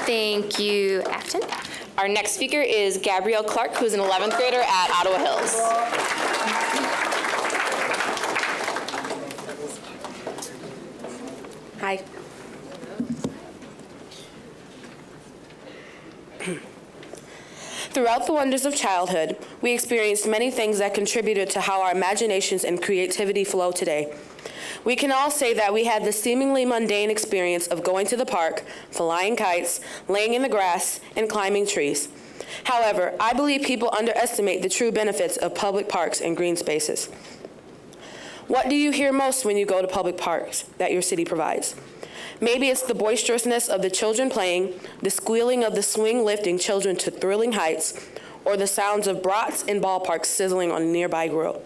Thank you, Afton. Our next speaker is Gabrielle Clark, who's an 11th grader at Ottawa Hills. Hi. Throughout the wonders of childhood, we experienced many things that contributed to how our imaginations and creativity flow today. We can all say that we had the seemingly mundane experience of going to the park, flying kites, laying in the grass, and climbing trees. However, I believe people underestimate the true benefits of public parks and green spaces. What do you hear most when you go to public parks that your city provides? Maybe it's the boisterousness of the children playing, the squealing of the swing lifting children to thrilling heights, or the sounds of brats and ballparks sizzling on a nearby grill.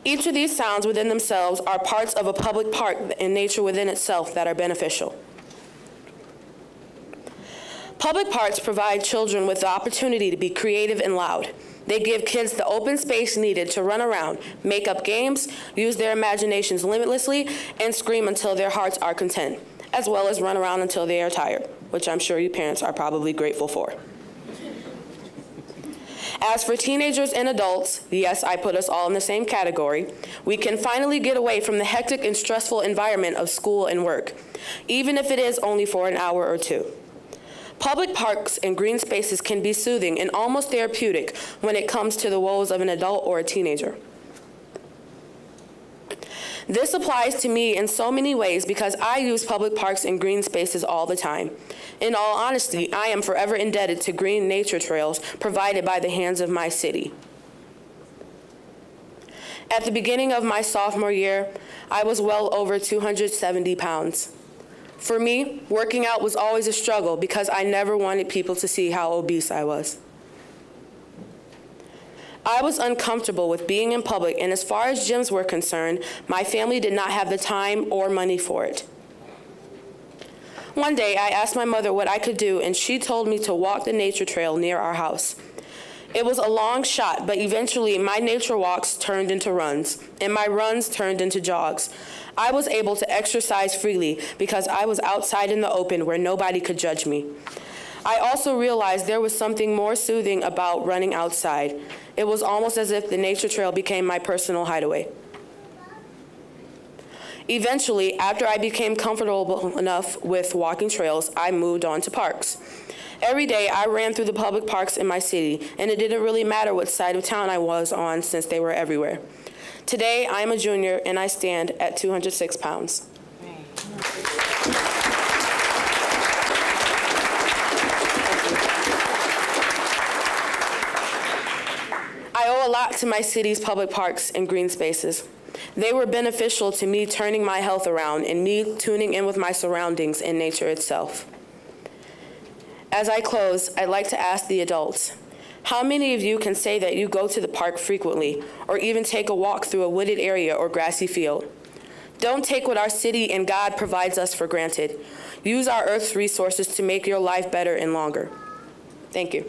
Each of these sounds within themselves are parts of a public park and nature within itself that are beneficial. Public parks provide children with the opportunity to be creative and loud. They give kids the open space needed to run around, make up games, use their imaginations limitlessly, and scream until their hearts are content, as well as run around until they are tired, which I'm sure you parents are probably grateful for. As for teenagers and adults, yes, I put us all in the same category, we can finally get away from the hectic and stressful environment of school and work, even if it is only for an hour or two. Public parks and green spaces can be soothing and almost therapeutic when it comes to the woes of an adult or a teenager. This applies to me in so many ways because I use public parks and green spaces all the time. In all honesty, I am forever indebted to green nature trails provided by the hands of my city. At the beginning of my sophomore year, I was well over 270 pounds. For me, working out was always a struggle because I never wanted people to see how obese I was. I was uncomfortable with being in public, and as far as gyms were concerned, my family did not have the time or money for it. One day, I asked my mother what I could do, and she told me to walk the nature trail near our house. It was a long shot, but eventually my nature walks turned into runs, and my runs turned into jogs. I was able to exercise freely because I was outside in the open where nobody could judge me. I also realized there was something more soothing about running outside. It was almost as if the nature trail became my personal hideaway. Eventually, after I became comfortable enough with walking trails, I moved on to parks. Every day, I ran through the public parks in my city, and it didn't really matter what side of town I was on since they were everywhere. Today, I am a junior, and I stand at 206 pounds. I owe a lot to my city's public parks and green spaces. They were beneficial to me turning my health around and me tuning in with my surroundings and nature itself. As I close, I'd like to ask the adults, how many of you can say that you go to the park frequently or even take a walk through a wooded area or grassy field? Don't take what our city and God provides us for granted. Use our Earth's resources to make your life better and longer. Thank you.